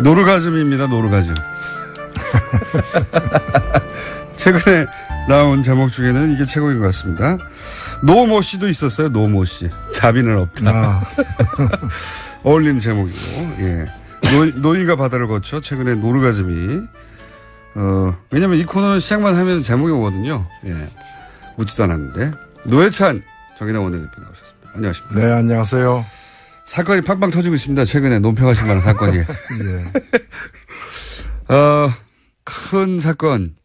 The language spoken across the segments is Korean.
노르가즘입니다. 노르가즘. 최근에 나온 제목 중에는 이게 최고인 것 같습니다. 노모 씨도 있었어요. 노모 씨. 자비는 없다. 어울리는 제목이고. 예. 노인과 바다를 거쳐 최근에 노르가즘이 왜냐면 이 코너는 시작만 하면 제목이 오거든요. 예. 묻지도 않았는데. 노회찬 정의당 원내대표 나오셨습니다. 안녕하십니까. 네, 안녕하세요. 사건이 팡팡 터지고 있습니다. 최근에 논평하신 만한 사건이. 네. 큰 사건,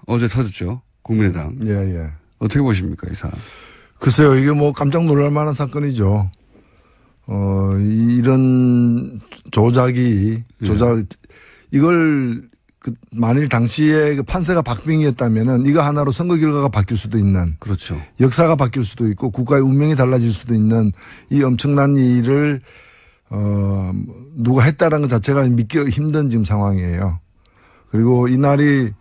어제 터졌죠. 국민의당. 예, 예. 어떻게 보십니까, 이 사안? 글쎄요, 이게 뭐 깜짝 놀랄 만한 사건이죠. 이런 이걸 만일 당시에 판세가 박빙이었다면은 이거 하나로 선거 결과가 바뀔 수도 있는. 그렇죠. 역사가 바뀔 수도 있고 국가의 운명이 달라질 수도 있는 이 엄청난 일을, 누가 했다라는 것 자체가 믿기 힘든 지금 상황이에요. 그리고 이날이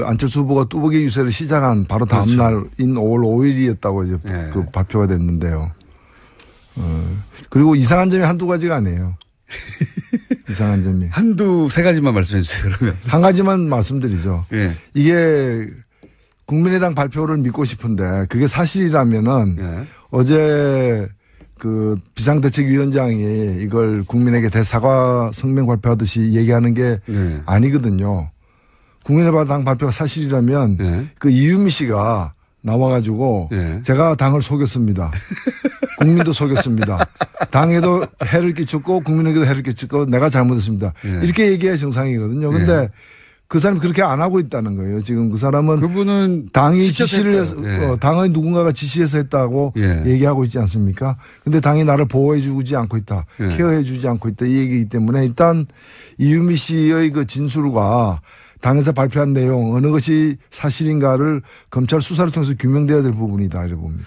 안철수 후보가 뚜벅이 유세를 시작한 바로 다음 그렇죠. 날인 5월 5일이었다고 이제 네. 발표가 됐는데요. 그리고 이상한 점이 한두 가지가 아니에요. 이상한 점이. 세 가지만 말씀해 주세요, 그러면. 한 가지만 말씀드리죠. 예. 이게 국민의당 발표를 믿고 싶은데 그게 사실이라면은 예. 어제 비상대책위원장이 이걸 국민에게 대사과 성명 발표하듯이 얘기하는 게 예. 아니거든요. 국민의당 발표가 사실이라면 예. 이유미 씨가 나와가지고 예. 제가 당을 속였습니다. 국민도 속였습니다. 당에도 해를 끼쳤고 국민에게도 해를 끼쳤고 내가 잘못했습니다. 예. 이렇게 얘기해야 정상이거든요. 근데 예. 그 사람이 그렇게 안 하고 있다는 거예요. 지금 그 사람은 그분은 당이 지시를 해서, 예. 당의 누군가가 지시해서 했다고 예. 얘기하고 있지 않습니까? 근데 당이 나를 보호해 주지 않고 있다. 예. 케어해 주지 않고 있다. 이 얘기이기 때문에 일단 이유미 씨의 진술과 당에서 발표한 내용 어느 것이 사실인가를 검찰 수사를 통해서 규명돼야 될 부분이다 이렇게 봅니다.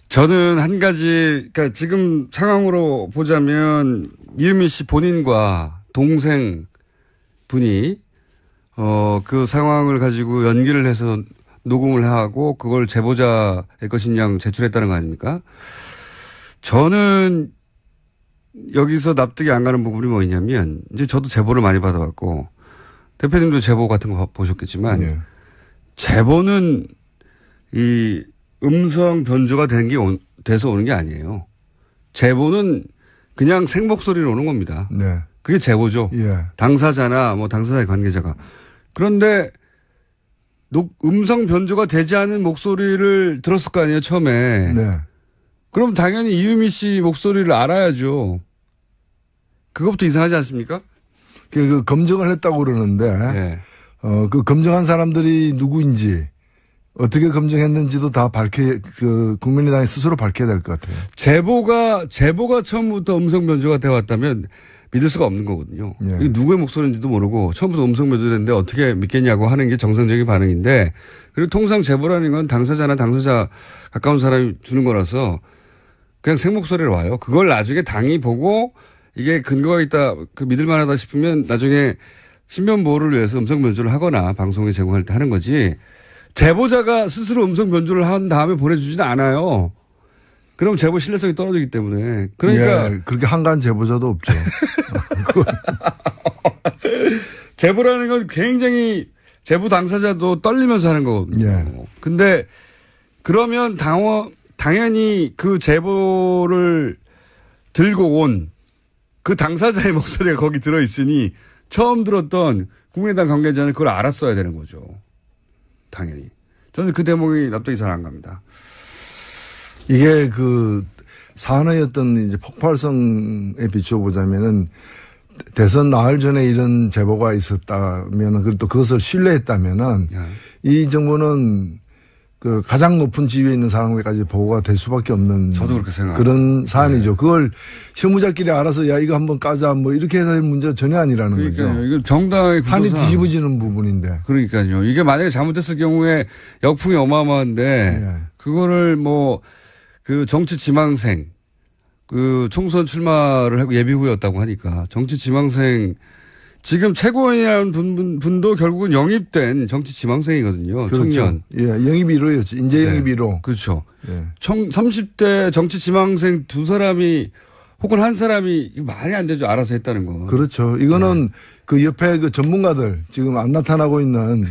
저는 한 가지, 그러니까 지금 상황으로 보자면 이유미 씨 본인과 동생 분이 그 상황을 가지고 연기를 해서 녹음을 하고 그걸 제보자의 것인 양 제출했다는 거 아닙니까? 저는 여기서 납득이 안 가는 부분이 뭐냐면 이제 저도 제보를 많이 받아왔고 대표님도 제보 같은 거 보셨겠지만 네. 제보는 이 음성 변조가 돼서 오는 게 아니에요. 제보는 그냥 생목소리로 오는 겁니다. 네. 그게 제보죠. 예. 당사자나 당사자의 관계자가. 그런데 음성 변조가 되지 않은 목소리를 들었을 거 아니에요, 처음에. 네. 그럼 당연히 이유미 씨 목소리를 알아야죠. 그것부터 이상하지 않습니까? 그 검증을 했다고 그러는데 네. 그 검증한 사람들이 누구인지 어떻게 검증했는지도 다 국민의당이 스스로 밝혀야 될 것 같아요. 제보가 처음부터 음성 변조가 되어 왔다면 믿을 수가 없는 거거든요. 예. 이게 누구의 목소리인지도 모르고 처음부터 음성 변조됐는데 어떻게 믿겠냐고 하는 게 정상적인 반응인데 그리고 통상 제보라는 건 당사자나 당사자 가까운 사람이 주는 거라서 그냥 생목소리로 와요. 그걸 나중에 당이 보고 이게 근거가 있다, 믿을 만하다 싶으면 나중에 신변 보호를 위해서 음성 변조를 하거나 방송에 제공할 때 하는 거지 제보자가 스스로 음성 변조를 한 다음에 보내주지는 않아요. 그럼 제보 신뢰성이 떨어지기 때문에. 그러니까. 예, 그렇게 한가한 제보자도 없죠. 제보라는 건 굉장히 제보 당사자도 떨리면서 하는 거거든요. 예. 근데 그러면 당연히 그 제보를 들고 온 그 당사자의 목소리가 거기 들어있으니 처음 들었던 국민의당 관계자는 그걸 알았어야 되는 거죠. 당연히. 저는 그 대목이 납득이 잘 안 갑니다. 이게 사안의 어떤 폭발성에 비춰보자면은 대선 나흘 전에 이런 제보가 있었다면은 그리고 또 그것을 신뢰했다면은 이 정부는 가장 높은 지위에 있는 사람에게까지 보고가 될 수밖에 없는 저도 그렇게 생각합니다. 그런 사안이죠. 네. 그걸 실무자끼리 알아서 야 이거 한번 까자 이렇게 해야 될 문제가 전혀 아니라는 그러니까요. 거죠. 이거 정당의 구조상 판이 뒤집어지는 부분인데. 그러니까요. 이게 만약에 잘못됐을 경우에 역풍이 어마어마한데 예. 그거를 정치 지망생 총선 출마를 하고 예비 후였다고 하니까 정치 지망생 지금 최고위원이라는 분도 결국은 영입된 정치 지망생이거든요. 그렇죠. 청년. 예, 영입 1호였죠. 인재 영입 1호. 그렇죠. 예. 30대 정치 지망생 두 사람이 혹은 한 사람이 말이 안 되죠. 알아서 했다는 거. 그렇죠. 이거는 그 옆에 그 전문가들 지금 안 나타나고 있는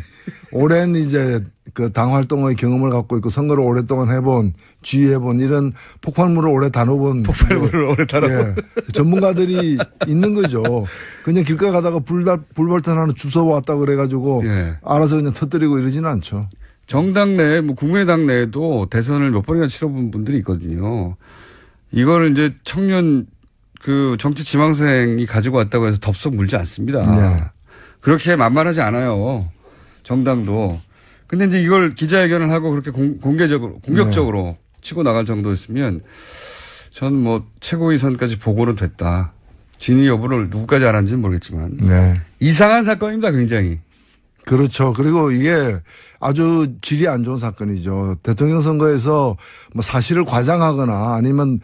오랜 이제 그 당 활동의 경험을 갖고 있고 선거를 오랫동안 해본 지휘해본 이런 폭발물을 오래 다뤄본 전문가들이 있는 거죠. 그냥 길가 가다가 불발탄 하나 주워 왔다 그래가지고 알아서 그냥 터뜨리고 이러지는 않죠. 정당 내, 뭐 국민의당 내에도 대선을 몇 번이나 치러본 분들이 있거든요. 이거를 이제 청년 그 정치 지망생이 가지고 왔다고 해서 덥석 물지 않습니다. 그렇게 만만하지 않아요. 정당도. 근데 이제 이걸 기자회견을 하고 그렇게 공격적으로 치고 나갈 정도였으면 저는 뭐 최고위 선까지 보고는 됐다. 진위 여부를 누구까지 알았는지는 모르겠지만. 이상한 사건입니다, 굉장히. 그렇죠. 그리고 이게 아주 질이 안 좋은 사건이죠. 대통령 선거에서 뭐 사실을 과장하거나 아니면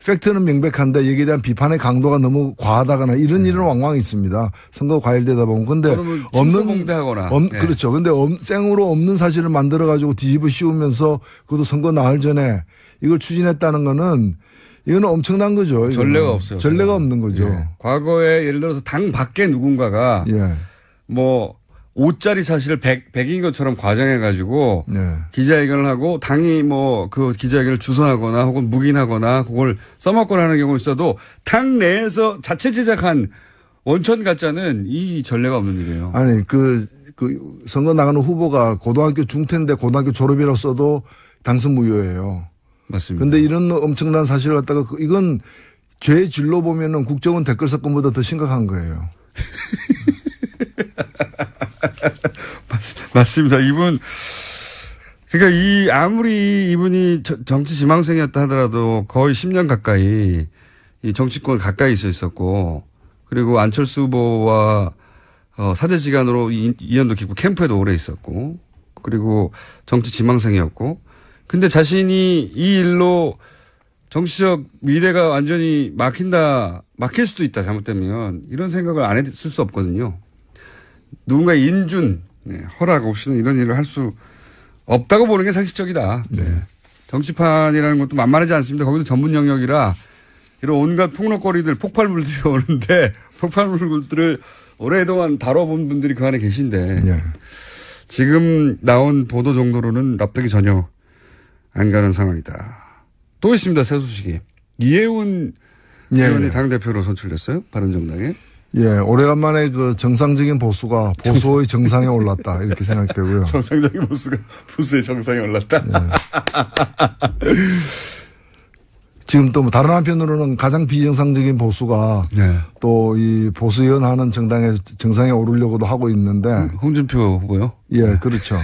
팩트는 명백한데 여기에 대한 비판의 강도가 너무 과하다거나 이런 일은 왕왕 있습니다. 선거 과열되다 보면. 근데 없는 그렇죠. 근데 생으로 없는 사실을 만들어 가지고 뒤집어 씌우면서 그것도 선거 나흘 전에 이걸 추진했다는 거는 이거는 엄청난 거죠. 전례가 없어요. 전례가 없는 거죠. 과거에 예를 들어서 당 밖에 누군가가 뭐 5짜리 사실을 100인 것처럼 과장해가지고 기자회견을 하고 당이 뭐 그 기자회견을 주선하거나 혹은 묵인하거나 그걸 써먹거나 하는 경우 있어도 당 내에서 자체 제작한 원천 가짜는 이 전례가 없는 일이에요. 아니 그 선거 나가는 후보가 고등학교 중퇴인데 고등학교 졸업이라고 써도 당선 무효예요. 맞습니다. 근데 이런 엄청난 사실을 갖다가 이건 죄의 질로 보면은 국정원 댓글 사건보다 더 심각한 거예요. 맞습니다. 그러니까 아무리 이분이 정치 지망생이었다 하더라도 거의 10년 가까이 이 정치권 가까이 있었고, 그리고 안철수 후보와 사제지간으로 2년도 깊고 캠프에도 오래 있었고, 그리고 정치 지망생이었고, 근데 자신이 이 일로 정치적 미래가 완전히 막힐 수도 있다, 잘못되면. 이런 생각을 안 했을 수 없거든요. 누군가의 인준, 허락 없이는 이런 일을 할 수 없다고 보는 게 상식적이다. 정치판이라는 것도 만만하지 않습니다. 거기도 전문 영역이라 이런 온갖 폭력거리들, 폭발물들이 오는데 폭발물들을 오랫동안 다뤄본 분들이 그 안에 계신데 지금 나온 보도 정도로는 납득이 전혀 안 가는 상황이다. 또 있습니다. 새 소식이. 이해운 의원이 당대표로 선출됐어요. 바른정당에. 오래간만에 그 정상적인 보수가 보수의 정상에 올랐다. 이렇게 생각되고요. 정상적인 보수가 보수의 정상에 올랐다? 지금 또 뭐 다른 한편으로는 가장 비정상적인 보수가 또 이 보수연 하는 정당의 정상에 오르려고도 하고 있는데. 홍준표 후보요? 그렇죠.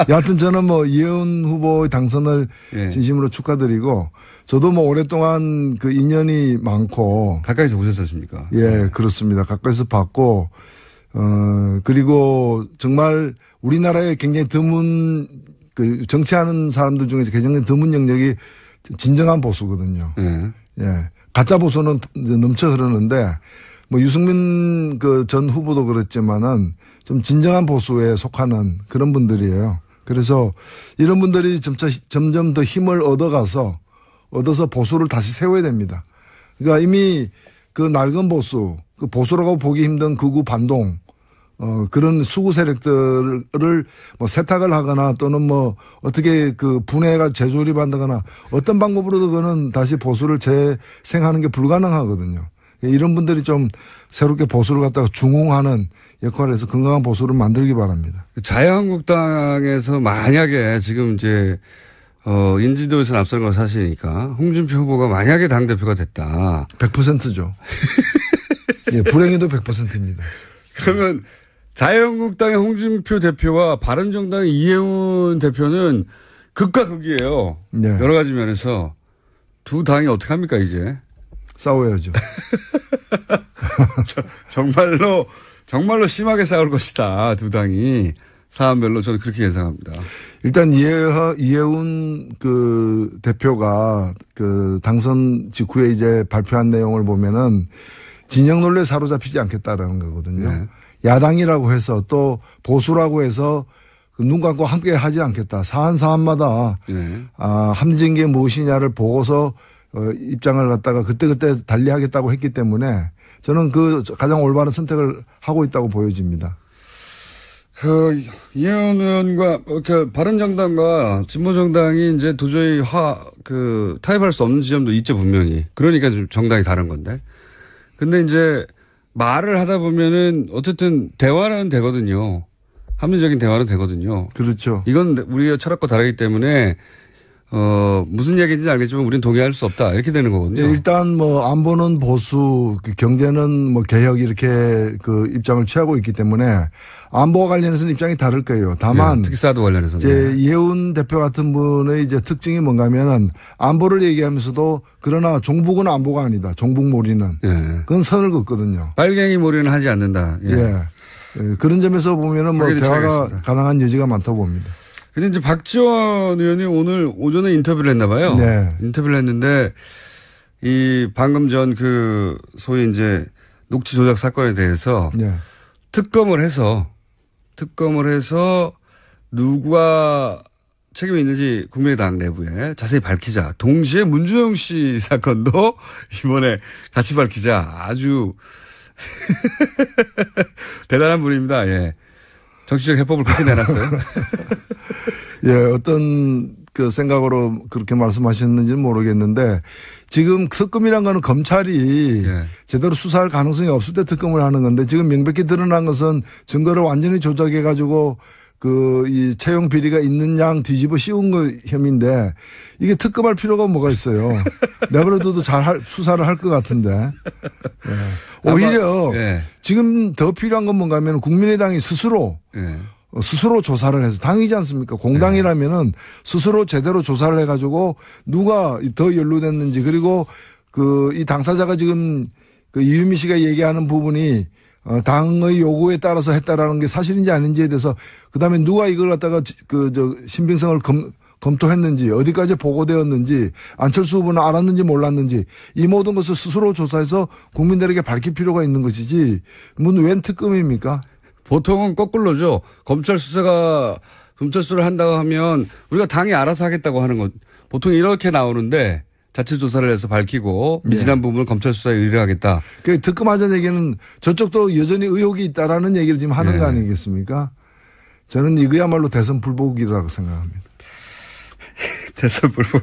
여하튼 저는 뭐 이혜훈 후보의 당선을 진심으로 축하드리고 저도 뭐 오랫동안 그 인연이 많고. 가까이서 보셨었습니까? 그렇습니다. 가까이서 봤고, 그리고 정말 우리나라에 굉장히 드문 그 정치하는 사람들 중에서 굉장히 드문 영역이 진정한 보수거든요. 가짜 보수는 넘쳐 흐르는데 뭐 유승민 그 전 후보도 그랬지만은 좀 진정한 보수에 속하는 그런 분들이에요. 그래서 이런 분들이 점점 더 힘을 얻어서 보수를 다시 세워야 됩니다. 그러니까 이미 그 낡은 보수, 그 보수라고 보기 힘든 극우 반동, 그런 수구 세력들을 뭐 세탁을 하거나 또는 뭐 어떻게 그 분해가 재조립한다거나 어떤 방법으로도 그거는 다시 보수를 재생하는 게 불가능하거든요. 이런 분들이 좀 새롭게 보수를 갖다가 중흥하는 역할을 해서 건강한 보수를 만들기 바랍니다. 자유한국당에서 만약에 지금 이제 인지도에서 앞서는 건 사실이니까 홍준표 후보가 만약에 당대표가 됐다. 100%죠. 불행해도 100%입니다. 그러면 자유한국당의 홍준표 대표와 바른정당의 이해운 대표는 극과 극이에요. 여러 가지 면에서. 두 당이 어떻게 합니까 이제? 싸워야죠. 정말로 심하게 싸울 것이다. 두 당이. 사안별로 저는 그렇게 예상합니다. 일단 이해운 그 대표가 그 당선 직후에 이제 발표한 내용을 보면은 진영 논리에 사로잡히지 않겠다라는 거거든요. 야당이라고 해서 또 보수라고 해서 눈 감고 함께 하지 않겠다. 사안마다 합리적인 게 무엇이냐를 보고서 입장을 갖다가 그때그때 달리하겠다고 했기 때문에 저는 그 가장 올바른 선택을 하고 있다고 보여집니다. 이혜원 의원과 바른정당과 진보정당이 이제 도저히 타협할 수 없는 지점도 있죠, 분명히. 그러니까 좀 정당이 다른 건데. 근데 이제 말을 하다 보면은 어쨌든 대화는 되거든요. 합리적인 대화는 되거든요. 그렇죠. 이건 우리가 철학과 다르기 때문에 무슨 얘기인지 알겠지만 우리는 동의할 수 없다. 이렇게 되는 거거든요. 예, 일단 뭐 안보는 보수, 경제는 뭐 개혁 이렇게 그 입장을 취하고 있기 때문에 안보와 관련해서는 입장이 다를 거예요. 다만. 예, 특히 사드 관련해서는. 이제 이혜훈 대표 같은 분의 이제 특징이 뭔가 하면은 안보를 얘기하면서도 그러나 종북은 안보가 아니다. 종북몰이는. 예. 그건 선을 긋거든요. 빨갱이 몰이는 하지 않는다. 예. 예. 그런 점에서 보면은 뭐 대화가 가능한 여지가 많다고 봅니다. 근데 이제 박지원 의원이 오늘 오전에 인터뷰를 했나 봐요. 네. 인터뷰를 했는데 이 방금 전 소위 이제 녹취 조작 사건에 대해서 네. 특검을 해서 누가 책임이 있는지 국민의당 내부에 자세히 밝히자. 동시에 문준영 씨 사건도 이번에 같이 밝히자. 아주 대단한 분입니다. 예. 정치적 해법을 그렇게 내놨어요. 예, 어떤 그 생각으로 그렇게 말씀하셨는지는 모르겠는데 지금 특검이란 거는 검찰이 제대로 수사할 가능성이 없을 때 특검을 하는 건데 지금 명백히 드러난 것은 증거를 완전히 조작해 가지고 이 채용 비리가 있는 양 뒤집어 씌운 거 혐의인데 이게 특검할 필요가 뭐가 있어요. 내버려둬도 수사를 할 것 같은데. 예. 오히려 지금 더 필요한 건 뭔가 하면 국민의당이 스스로 조사를 해서 당이지 않습니까? 공당이라면은 스스로 제대로 조사를 해가지고 누가 더 연루됐는지 그리고 이 당사자가 지금 이유미 씨가 얘기하는 부분이 당의 요구에 따라서 했다라는 게 사실인지 아닌지에 대해서 그다음에 누가 이걸 갖다가 신빙성을 검토했는지 어디까지 보고되었는지 안철수 후보는 알았는지 몰랐는지 이 모든 것을 스스로 조사해서 국민들에게 밝힐 필요가 있는 것이지 웬 특검입니까? 보통은 거꾸로죠. 검찰 수사를 한다고 하면 우리가 당이 알아서 하겠다고 하는 것 보통 이렇게 나오는데 자체 조사를 해서 밝히고 미진한 부분을 검찰 수사에 의뢰하겠다. 그 특검하자는 얘기는 저쪽도 여전히 의혹이 있다라는 얘기를 지금 하는 거 아니겠습니까? 저는 이거야말로 대선 불복이라고 생각합니다. 대선 불복.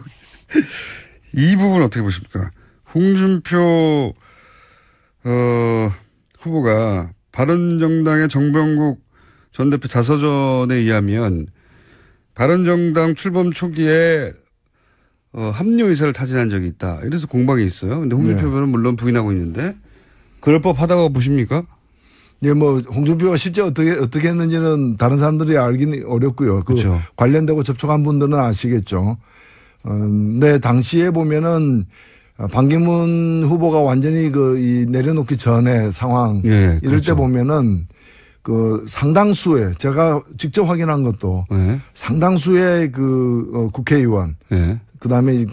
이 부분 어떻게 보십니까? 홍준표 후보가 바른정당의 정병국 전 대표 자서전에 의하면 바른정당 출범 초기에 합류 의사를 타진한 적이 있다. 이래서 공방이 있어요. 근데 홍준표 후보는 물론 부인하고 있는데 그럴 법하다고 보십니까? 네, 뭐 홍준표가 실제 어떻게 했는지는 다른 사람들이 알기는 어렵고요. 그렇죠. 관련되고 접촉한 분들은 아시겠죠. 근데 당시에 보면은 반기문 후보가 완전히 이 내려놓기 전에 상황 이럴 그렇죠. 때 보면은 상당수의 제가 직접 확인한 것도 상당수의 국회의원 그다음에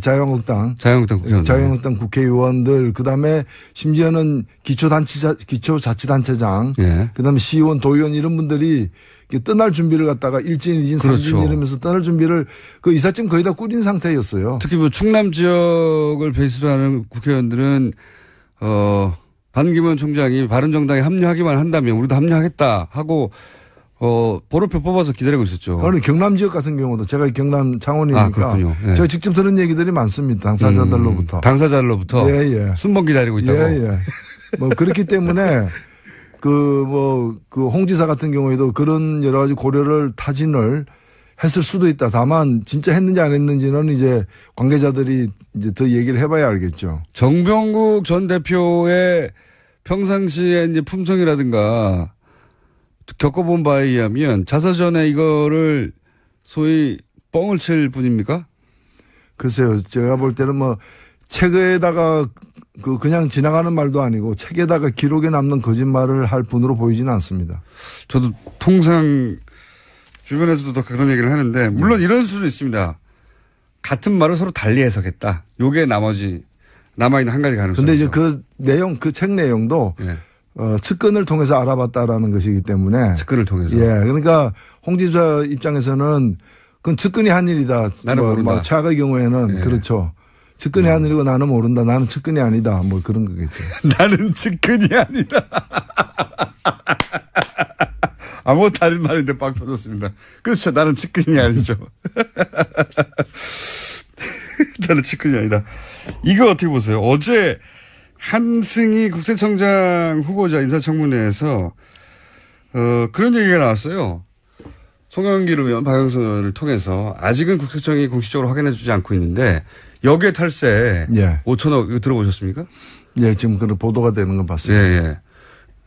자유한국당 국회의원들 그다음에 심지어는 기초자치단체장 그다음에 시의원 도의원 이런 분들이 떠날 준비를 갖다가 일진, 이진, 삼진 그렇죠. 이러면서 떠날 준비를 이삿짐 거의 다 꾸린 상태였어요. 특히 충남 지역을 베이스로 하는 국회의원들은 반기문 총장이 바른정당에 합류하기만 한다면 우리도 합류하겠다 하고 번호표 뽑아서 기다리고 있었죠. 그러니 경남 지역 같은 경우도 제가 경남 창원이니까 제가 직접 들은 얘기들이 많습니다. 당사자들로부터. 당사자들로부터. 순번 기다리고 있다고. 뭐 그렇기 때문에 홍 지사 같은 경우에도 그런 여러 가지 고려를 타진을 했을 수도 있다. 다만 진짜 했는지 안 했는지는 이제 관계자들이 이제 더 얘기를 해봐야 알겠죠. 정병국 전 대표의 평상시에 이제 품성이라든가 겪어본 바에 의하면 자서전에 이거를 소위 뻥을 칠 뿐입니까? 글쎄요. 제가 볼 때는 책에다가 그냥 지나가는 말도 아니고 책에다가 기록에 남는 거짓말을 할 분으로 보이지는 않습니다. 저도 통상 주변에서도 더 그런 얘기를 하는데 물론 이런 수도 있습니다. 같은 말을 서로 달리 해석했다. 요게 나머지 남아있는 한 가지 가능성이죠. 근데 이제 그 책 내용도 측근을 통해서 알아봤다라는 것이기 때문에. 측근을 통해서. 그러니까 홍 지사 입장에서는 그건 측근이 한 일이다. 나는 모른다. 최악의 경우에는 그렇죠. 측근이 아니고 나는 모른다. 나는 측근이 아니다. 뭐 그런 거겠죠. 나는 측근이 아니다. 아무 다른 말인데 빵 터졌습니다. 그렇죠. 나는 측근이 아니죠. 나는 측근이 아니다. 이거 어떻게 보세요? 어제 한승희 국세청장 후보자 인사청문회에서 그런 얘기가 나왔어요. 송영길 의원, 박영선 의원을 통해서 아직은 국세청이 공식적으로 확인해 주지 않고 있는데 역외 탈세 예. 5천억 이거 들어보셨습니까? 예, 지금 그런 보도가 되는 건 봤습니다. 예, 예.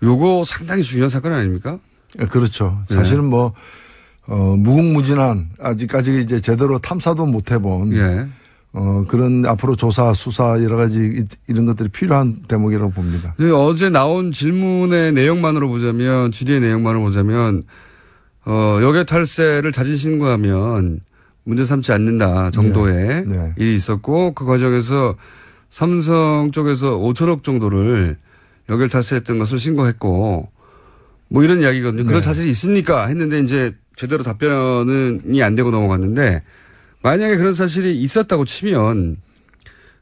요거 상당히 중요한 사건 아닙니까? 예, 그렇죠. 사실은 뭐 무궁무진한 아직까지 이제 제대로 탐사도 못 해본 예. 그런 앞으로 조사, 수사 여러 가지 이런 것들이 필요한 대목이라고 봅니다. 어제 나온 질문의 내용만으로 보자면, 질의의 내용만으로 보자면, 역외 탈세를 자진 신고하면 문제 삼지 않는다 정도의 네. 일이 있었고, 그 과정에서 삼성 쪽에서 5천억 정도를 역외 탈세했던 것을 신고했고, 뭐 이런 이야기거든요. 그런 사실이 있습니까? 했는데 이제 제대로 답변이 안 되고 넘어갔는데, 만약에 그런 사실이 있었다고 치면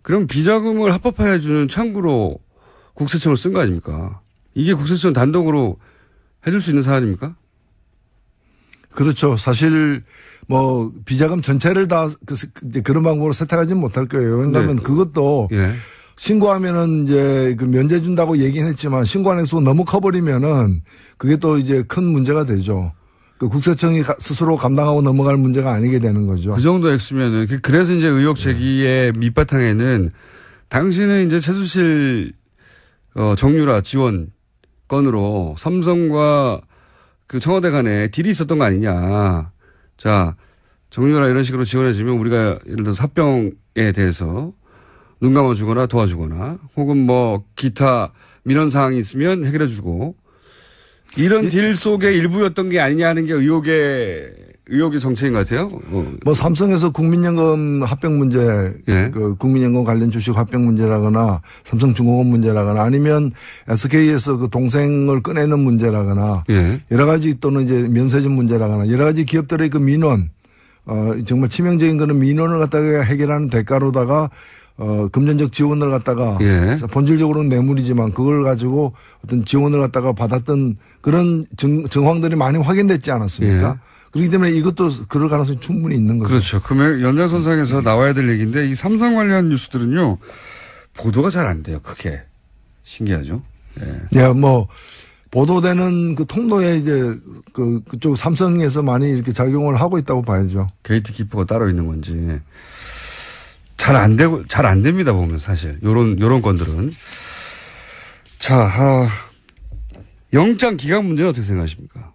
그럼 비자금을 합법화해 주는 창구로 국세청을 쓴 거 아닙니까? 이게 국세청 단독으로 해줄 수 있는 사안입니까? 그렇죠. 사실 뭐 비자금 전체를 다 그런 방법으로 세탁하지는 못할 거예요. 왜냐하면 네. 그것도 예. 신고하면은 이제 그 면제 준다고 얘기는 했지만 신고하는 수가 너무 커버리면은 그게 또 이제 큰 문제가 되죠. 그 국세청이 스스로 감당하고 넘어갈 문제가 아니게 되는 거죠. 그 정도 액수면은 그래서 이제 의혹 제기의 밑바탕에는 당신은 이제 최순실 정유라 지원 건으로 삼성과 그 청와대 간에 딜이 있었던 거 아니냐. 자, 정유라 이런 식으로 지원해주면 우리가 예를 들어서 합병에 대해서 눈 감아주거나 도와주거나 혹은 뭐 기타 민원 사항이 있으면 해결해주고 이런 딜 속의 일부였던 게 아니냐 하는 게 의혹의 정체인 것 같아요. 뭐 삼성에서 국민연금 합병 문제, 예. 그 국민연금 관련 주식 합병 문제라거나 삼성중공업 문제라거나 아니면 SK에서 그 동생을 꺼내는 문제라거나 예. 여러 가지 또는 이제 면세점 문제라거나 여러 가지 기업들의 그 민원, 정말 치명적인 그런 민원을 갖다가 해결하는 대가로다가 금전적 지원을 갖다가 예. 본질적으로는 뇌물이지만 그걸 가지고 어떤 지원을 갖다가 받았던 그런 정황들이 많이 확인됐지 않았습니까? 예. 그렇기 때문에 이것도 그럴 가능성이 충분히 있는 거죠. 그렇죠. 그러면 연장선상에서 나와야 될 얘기인데 이 삼성 관련 뉴스들은요 보도가 잘 안 돼요. 크게 신기하죠. 예. 예, 뭐 보도되는 그 통로에 이제 그쪽 삼성에서 많이 이렇게 작용을 하고 있다고 봐야죠. 게이트 키퍼가 따로 있는 건지 잘 안 됩니다 보면 사실 요런 건들은. 자, 영장 기각 문제는 어떻게 생각하십니까?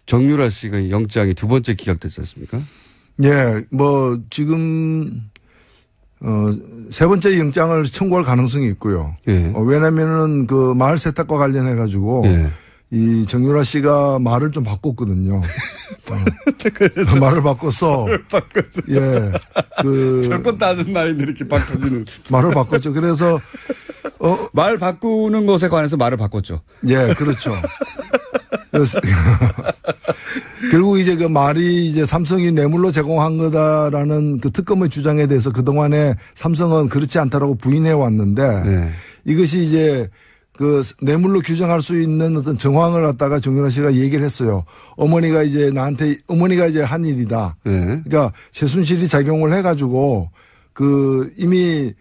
정유라 씨가 영장이 두 번째 기각됐지 않습니까? 예, 뭐 지금 세 번째 영장을 청구할 가능성이 있고요. 예. 왜냐면은 그 마을 세탁과 관련해 가지고 예. 이 정유라 씨가 말을 좀 바꿨거든요. 말을 바꿔서 예, 별건 따는 말인데 이렇게 막 터지는 말을 바꿨죠. 그래서 말 바꾸는 것에 관해서 말을 바꿨죠. 예, 그렇죠. 그래서 결국 이제 그 말이 이제 삼성이 뇌물로 제공한 거다라는 그 특검의 주장에 대해서 그동안에 삼성은 그렇지 않다라고 부인해 왔는데 네. 이것이 이제 그 뇌물로 규정할 수 있는 어떤 정황을 갖다가 정유라 씨가 얘기를 했어요. 어머니가 이제 한 일이다. 네. 그러니까 최순실이 작용을 해가지고 그 이미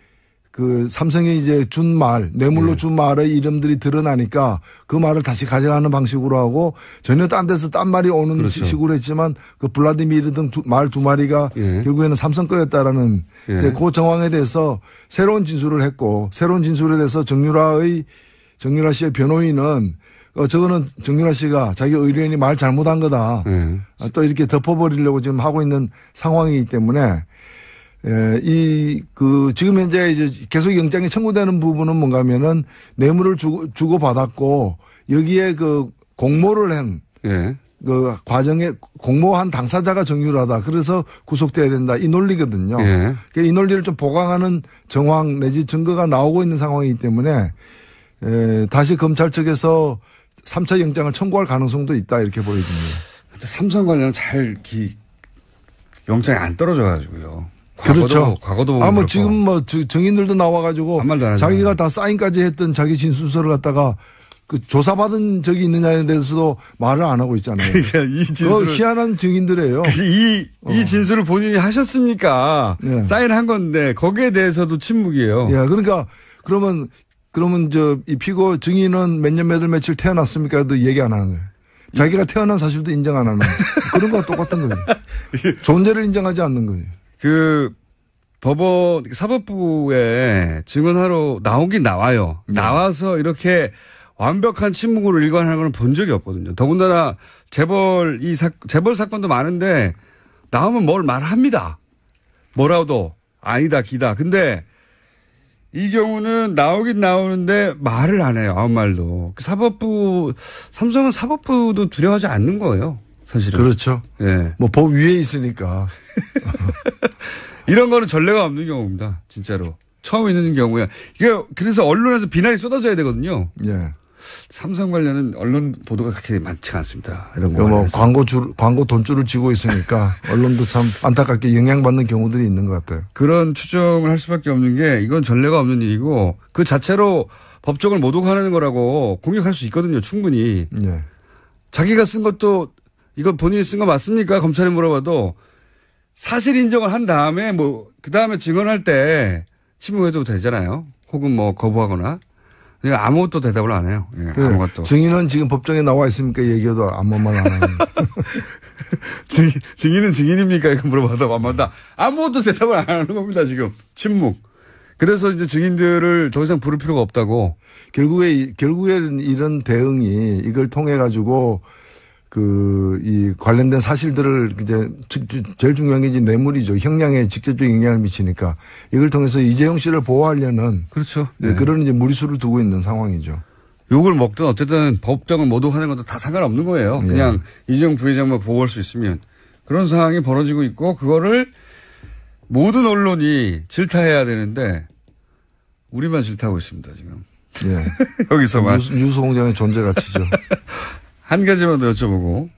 그 삼성이 이제 준 말, 뇌물로 준 말의 이름들이 드러나니까 그 말을 다시 가져가는 방식으로 하고 전혀 딴 데서 딴 말이 오는 그렇죠. 식으로 했지만 그 블라디미르 등 말 두 마리가 결국에는 삼성 거였다라는 그 정황에 대해서 새로운 진술을 했고 새로운 진술에 대해서 정유라 씨의 변호인은 저거는 정유라 씨가 자기 의뢰인이 말 잘못한 거다. 또 이렇게 덮어버리려고 지금 하고 있는 상황이기 때문에 지금 현재 이제 계속 영장이 청구되는 부분은 뭔가 하면은 뇌물을 주고받았고 여기에 그 공모를 한 그 과정에 공모한 당사자가 정유라다. 그래서 구속돼야 된다. 이 논리거든요. 이 논리를 좀 보강하는 정황 내지 증거가 나오고 있는 상황이기 때문에 다시 검찰 측에서 3차 영장을 청구할 가능성도 있다. 이렇게 보여집니다. 근데 삼성 관련은 영장이 안 떨어져 가지고요. 그렇죠. 과거도 보면 뭐 지금 뭐 증인들도 나와가지고 아무 말도 안 자기가 다 사인까지 했던 자기 진술서를 갖다가 그 조사받은 적이 있느냐에 대해서도 말을 안 하고 있잖아요. 그러니까 이 진술을 희한한 증인들이에요. 이 진술을 본인이 하셨습니까? 네. 사인한 건데 거기에 대해서도 침묵이에요. 예, 그러니까 그러면 이 피고 증인은 몇 년 몇 월 며칠 태어났습니까도 얘기 안 하는 거예요. 자기가 태어난 사실도 인정 안 하는 거예요. 그런 거와 똑같은 거예요. 존재를 인정하지 않는 거예요. 그 법원 사법부에 증언하러 나오긴 나와요. 네. 나와서 이렇게 완벽한 침묵으로 일관하는 건 본 적이 없거든요. 더군다나 재벌 사건도 많은데 나오면 뭘 말합니다. 뭐라도 아니다 기다. 근데 이 경우는 나오긴 나오는데 말을 안 해요. 아무 말도. 삼성은 사법부도 두려워하지 않는 거예요. 사실은. 그렇죠. 예. 뭐 법 위에 있으니까. 이런 거는 전례가 없는 경우입니다. 진짜로. 처음 있는 경우야. 이게 그래서 언론에서 비난이 쏟아져야 되거든요. 예. 삼성 관련은 언론 보도가 그렇게 많지가 않습니다. 이런 거. 뭐 광고 돈줄을 쥐고 있으니까 언론도 참 안타깝게 영향받는 경우들이 있는 것 같아요. 그런 추정을 할 수밖에 없는 게 이건 전례가 없는 일이고 그 자체로 법정을 모독하는 거라고 공격할 수 있거든요. 충분히. 예. 자기가 쓴 것도 이거 본인이 쓴 거 맞습니까? 검찰에 물어봐도 사실 인정을 한 다음에 그 다음에 증언할 때 침묵해도 되잖아요. 혹은 뭐 거부하거나. 아무것도 대답을 안 해요. 예, 네. 아무것도. 증인은 지금 법정에 나와 있으니까 얘기해도 아무 말 안 하는. 증인은 증인입니까? 이거 물어봐도 아무것도 대답을 안 하는 겁니다. 지금 침묵. 그래서 이제 증인들을 더 이상 부를 필요가 없다고. 결국에는 이런 대응이 이걸 통해 가지고 이 관련된 사실들을 이제 제일 중요한 게 이제 뇌물이죠. 형량에 직접적인 영향을 미치니까 이걸 통해서 이재용 씨를 보호하려는 그렇죠. 네. 그런 이제 무리수를 두고 있는 상황이죠. 욕을 먹든 어쨌든 법정을 모독하는 것도 다 상관없는 거예요. 그냥 이재용 부회장만 보호할 수 있으면 그런 상황이 벌어지고 있고 그거를 모든 언론이 질타해야 되는데 우리만 질타하고 있습니다 지금. 예. 여기서만. 뉴스 공장의 존재 가치죠. 한 가지만 더 여쭤보고,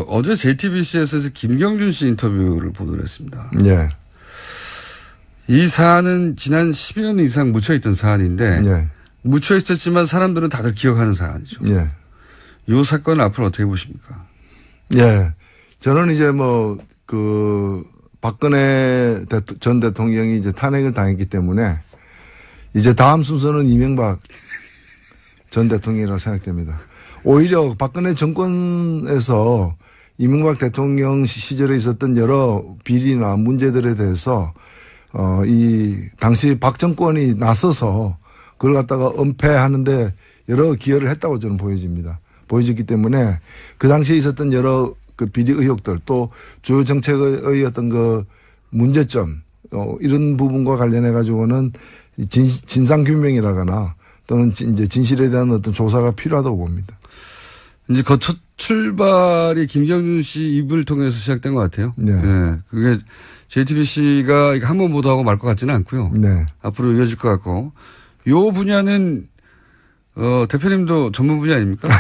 어제 JTBC에서 김경준 씨 인터뷰를 보도를 했습니다. 예. 이 사안은 지난 10여 년 이상 묻혀있던 사안인데, 예. 묻혀있었지만 사람들은 다들 기억하는 사안이죠. 예. 이 사건을 앞으로 어떻게 보십니까? 예. 저는 이제 박근혜 전 대통령이 이제 탄핵을 당했기 때문에, 이제 다음 순서는 이명박 전 대통령이라고 생각됩니다. 오히려 박근혜 정권에서 이명박 대통령 시절에 있었던 여러 비리나 문제들에 대해서 이 당시 박 정권이 나서서 그걸 갖다가 은폐하는데 여러 기여를 했다고 저는 보여졌기 때문에 그 당시에 있었던 여러 그 비리 의혹들 또 주요 정책의 어떤 그 문제점 이런 부분과 관련해 가지고는 진상규명이라거나 또는 이제 진실에 대한 어떤 조사가 필요하다고 봅니다. 이제 첫 출발이 김경준 씨 입을 통해서 시작된 것 같아요. 네. 네. 그게 JTBC가 한 번 보도하고 말 것 같지는 않고요. 네. 앞으로 이어질 것 같고. 요 분야는, 대표님도 전문 분야 아닙니까?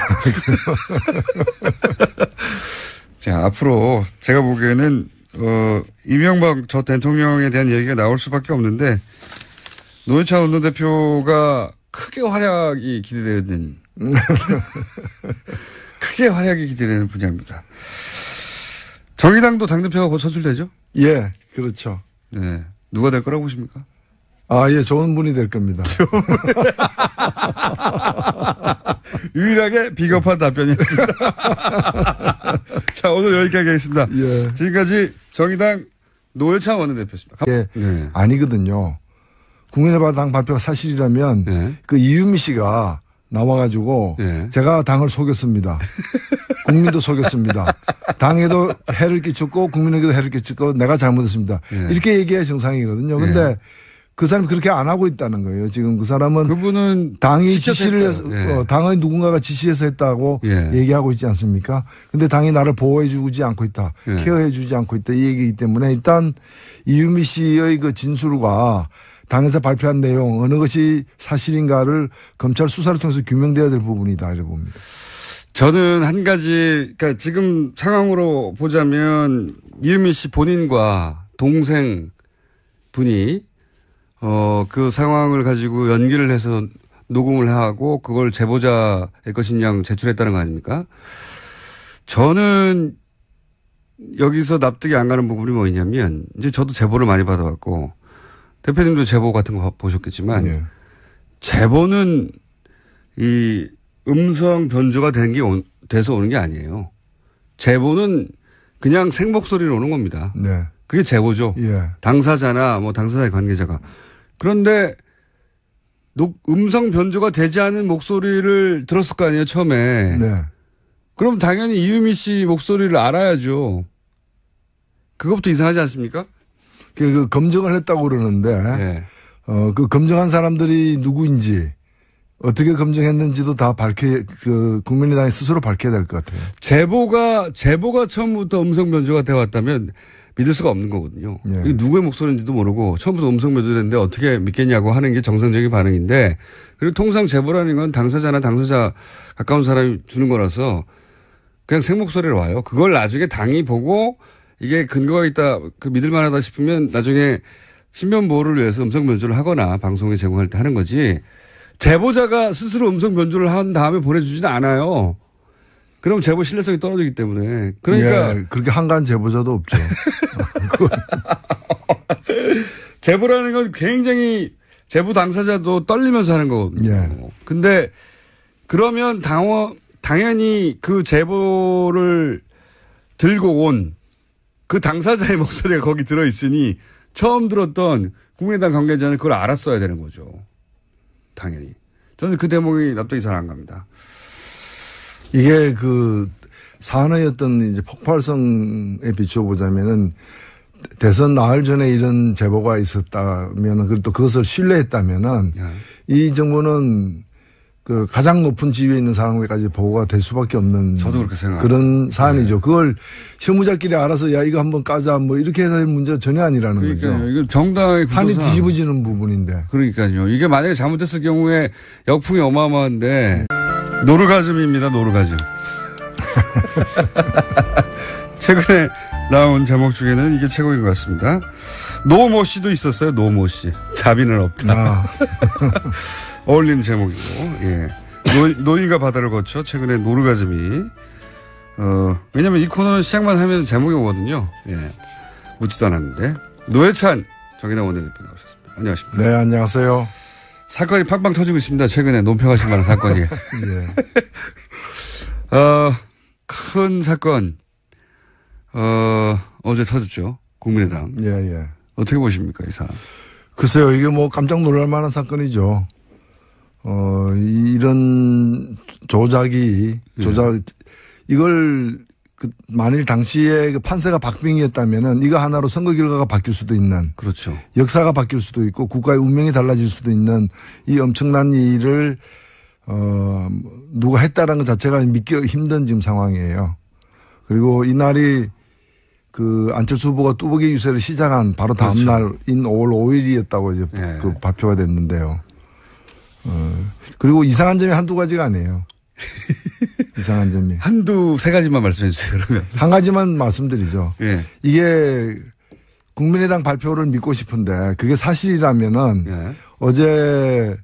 자, 앞으로 제가 보기에는, 이명박 전 대통령에 대한 얘기가 나올 수밖에 없는데, 노회찬 원내대표가 크게 활약이 기대되는 분야입니다. 정의당도 당대표가 곧 선출되죠? 예, 그렇죠. 네. 누가 될 거라고 보십니까? 예, 좋은 분이 될 겁니다. 유일하게 비겁한 답변이었습니다. 자, 오늘 여기까지 하겠습니다. 예. 지금까지 정의당 노회찬 원내대표였습니다. 예, 네. 아니거든요. 국민의당 발표가 사실이라면 네. 그 이유미 씨가 나와가지고 네. 제가 당을 속였습니다. 국민도 속였습니다. 당에도 해를 끼쳤고 국민에게도 해를 끼쳤고 내가 잘못했습니다. 네. 이렇게 얘기해야 정상이거든요. 그런데 네. 그 사람이 그렇게 안 하고 있다는 거예요. 지금 그 사람은 그분은 당이 지시를 해서 네. 당의 누군가가 지시해서 했다고 네. 얘기하고 있지 않습니까? 근데 당이 나를 보호해주지 않고 있다. 네. 케어해주지 않고 있다. 이 얘기이기 때문에 일단 이유미 씨의 그 진술과 당에서 발표한 내용 어느 것이 사실인가를 검찰 수사를 통해서 규명돼야 될 부분이다 이렇게 봅니다. 저는 한 가지, 그러니까 지금 상황으로 보자면 이유미 씨 본인과 동생 분이 그 상황을 가지고 연기를 해서 녹음을 하고 그걸 제보자의 것인 양 제출했다는 거 아닙니까? 저는 여기서 납득이 안 가는 부분이 뭐냐면 이제 저도 제보를 많이 받아왔고 대표님도 제보 같은 거 보셨겠지만 예. 제보는 이 음성 변조가 돼서 오는 게 아니에요. 제보는 그냥 생목소리로 오는 겁니다. 네. 그게 제보죠. 예. 당사자나 뭐 당사자의 관계자가. 그런데 음성 변조가 되지 않은 목소리를 들었을 거 아니에요, 처음에. 네. 그럼 당연히 이유미 씨 목소리를 알아야죠. 그것부터 이상하지 않습니까? 그 검증을 했다고 그러는데, 네. 그 검증한 사람들이 누구인지, 어떻게 검증했는지도 다 국민의당이 스스로 밝혀야 될 것 같아요. 제보가 처음부터 음성 변조가 되어 왔다면 믿을 수가 없는 거거든요. 예. 이게 누구의 목소리인지도 모르고 처음부터 음성 변조됐는데 어떻게 믿겠냐고 하는 게 정상적인 반응인데, 그리고 통상 제보라는 건 당사자나 당사자 가까운 사람이 주는 거라서 그냥 생목소리로 와요. 그걸 나중에 당이 보고 이게 근거가 있다, 믿을 만하다 싶으면 나중에 신변 보호를 위해서 음성 변조를 하거나 방송에 제공할 때 하는 거지, 제보자가 스스로 음성 변조를 한 다음에 보내주지는 않아요. 그럼 제보 신뢰성이 떨어지기 때문에. 그러니까. 예, 그렇게 한가한 제보자도 없죠. 제보라는 건 굉장히 제보 당사자도 떨리면서 하는 거거든요. 예. 근데 그러면 당연히 그 제보를 들고 온 그 당사자의 목소리가 거기 들어있으니 처음 들었던 국민의당 관계자는 그걸 알았어야 되는 거죠. 당연히. 저는 그 대목이 납득이 잘 안 갑니다. 이게 사안의 어떤 이제 폭발성에 비춰보자면은 대선 나흘 전에 이런 제보가 있었다면은 그리고 또 그것을 신뢰했다면은 이 정부는 가장 높은 지위에 있는 사람에게까지 보고가 될 수밖에 없는 저도 그렇게 생각합니다. 그런 사안이죠. 네. 그걸 실무자끼리 알아서 야 이거 한번 까자 뭐 이렇게 해야 될 문제가 전혀 아니라는 그러니까요. 거죠. 이거 정당의 구조상 판이 뒤집어지는 부분인데. 그러니까요. 이게 만약에 잘못됐을 경우에 역풍이 어마어마한데 노르가즘입니다. 노르가즘. 최근에 나온 제목 중에는 이게 최고인 것 같습니다. 노모 씨도 있었어요. 노모 씨. 자비는 없다. 어울리는 제목이고, 예. 노인과 바다를 거쳐 최근에 노르가즘이, 왜냐면 이 코너는 시작만 하면 제목이 오거든요. 예. 묻지도 않았는데. 노회찬 정의당 원내대표 나오셨습니다. 안녕하십니까. 네, 안녕하세요. 사건이 팡팡 터지고 있습니다. 최근에 논평하신 만한 사건이. 예. 큰 사건, 어제 터졌죠. 국민의당. 예, 예. 어떻게 보십니까, 이 사안? 글쎄요, 이게 뭐 깜짝 놀랄 만한 사건이죠. 이런 이걸 만일 당시에 판세가 박빙이었다면은 이거 하나로 선거 결과가 바뀔 수도 있는. 그렇죠. 역사가 바뀔 수도 있고 국가의 운명이 달라질 수도 있는 이 엄청난 일을, 누가 했다라는 것 자체가 믿기 힘든 지금 상황이에요. 그리고 이날이 안철수 후보가 뚜벅이 유세를 시작한 바로 다음 그렇죠. 날인 5월 5일이었다고 이제 네. 발표가 됐는데요. 그리고 이상한 점이 한두 가지가 아니에요. 이상한 점이. 세 가지만 말씀해 주세요, 그러면. 한 가지만 말씀드리죠. 예. 이게 국민의당 발표를 믿고 싶은데 그게 사실이라면은 예. 어제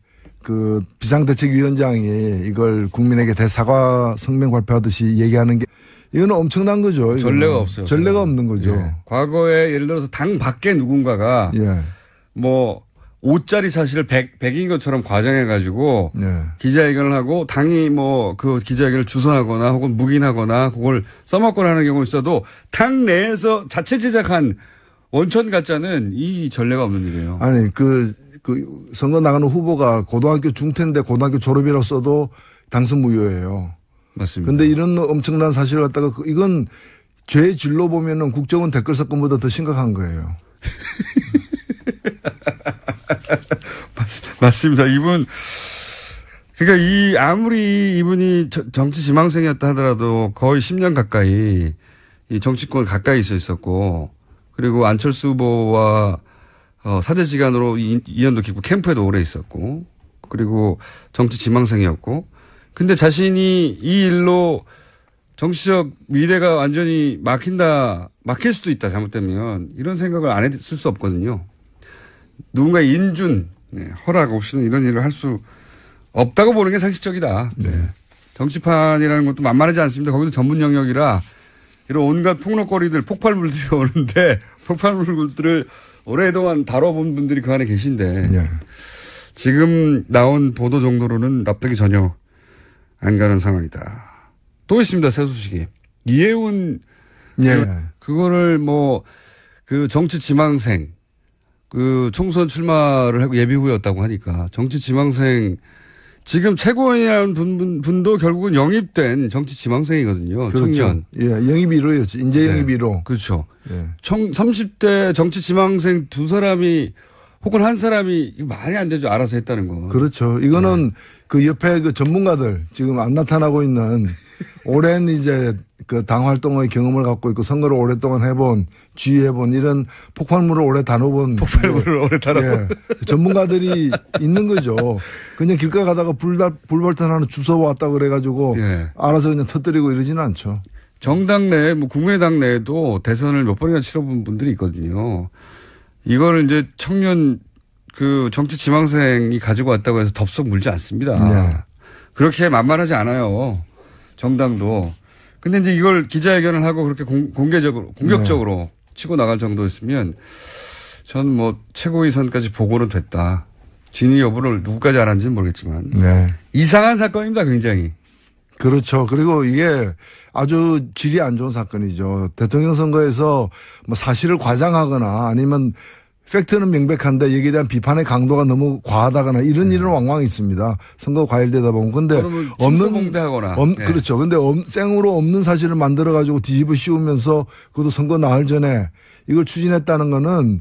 비상대책위원장이 이걸 국민에게 대사과 성명 발표하듯이 얘기하는 게 이거는 엄청난 거죠. 전례가 없어요. 전례가 없는 거죠. 예. 과거에 예를 들어서 당 밖에 누군가가 예. 뭐 5짜리 사실을 100인 것처럼 과장해가지고 예. 기자회견을 하고 당이 뭐 그 기자회견을 주선하거나 혹은 묵인하거나 그걸 써먹거나 하는 경우 있어도 당 내에서 자체 제작한 원천 가짜는 이 전례가 없는 일이에요. 아니 선거 나가는 후보가 고등학교 중퇴인데 고등학교 졸업이라고 써도 당선 무효예요. 맞습니다. 근데 이런 엄청난 사실을 갖다가 이건 죄의 질로 보면은 국정원 댓글 사건보다 더 심각한 거예요. 맞습니다. 그러니까 아무리 이분이 정치 지망생이었다 하더라도 거의 10년 가까이 이 정치권 가까이 있었고, 그리고 안철수 후보와 사제지간으로 인연도 깊고 캠프에도 오래 있었고, 그리고 정치 지망생이었고, 근데 자신이 이 일로 정치적 미래가 완전히 막힐 수도 있다, 잘못되면. 이런 생각을 안 했을 수 없거든요. 누군가의 인준, 허락 없이는 이런 일을 할 수 없다고 보는 게 상식적이다. 네. 정치판이라는 것도 만만하지 않습니다. 거기도 전문 영역이라 이런 온갖 폭력거리들, 폭발물들이 오는데 폭발물들을 오랫동안 다뤄본 분들이 그 안에 계신데 네. 지금 나온 보도 정도로는 납득이 전혀 안 가는 상황이다. 또 있습니다. 새 소식이. 이해운 그거를 그 정치 지망생 총선 출마를 하고 예비 후였다고 하니까 정치 지망생 지금 최고위원이라는 분도 결국은 영입된 정치 지망생이거든요. 그렇죠. 청년. 예, 영입 1호였죠. 인재 영입 1호. 그렇죠. 예. 30대 정치 지망생 두 사람이 혹은 한 사람이 말이 안 되죠. 알아서 했다는 거. 그렇죠. 이거는 그 옆에 그 전문가들 지금 안 나타나고 있는 오랜 이제 그 당 활동의 경험을 갖고 있고 선거를 오랫동안 해본 지휘해본 이런 폭발물을 오래 다뤄본 전문가들이 있는 거죠. 그냥 길가 가다가 불발탄 하나 주워 왔다 그래가지고 알아서 그냥 터뜨리고 이러지는 않죠. 정당 내 국민의당 내에도 대선을 몇 번이나 치러본 분들이 있거든요. 이거를 이제 청년 그 정치 지망생이 가지고 왔다고 해서 덥석 물지 않습니다. 그렇게 만만하지 않아요. 정당도. 근데 이제 이걸 기자회견을 하고 그렇게 공격적으로 치고 나갈 정도였으면 전 최고위 선까지 보고는 됐다. 진위 여부를 누구까지 알았는지는 모르겠지만. 이상한 사건입니다, 굉장히. 그렇죠. 그리고 이게 아주 질이 안 좋은 사건이죠. 대통령 선거에서 사실을 과장하거나 아니면 팩트는 명백한데 여기에 대한 비판의 강도가 너무 과하다거나 이런 일은 왕왕 있습니다. 선거 과열되다 보면. 근데 그렇죠. 근데 생으로 없는 사실을 만들어 가지고 뒤집어 씌우면서 그것도 선거 나흘 전에 이걸 추진했다는 거는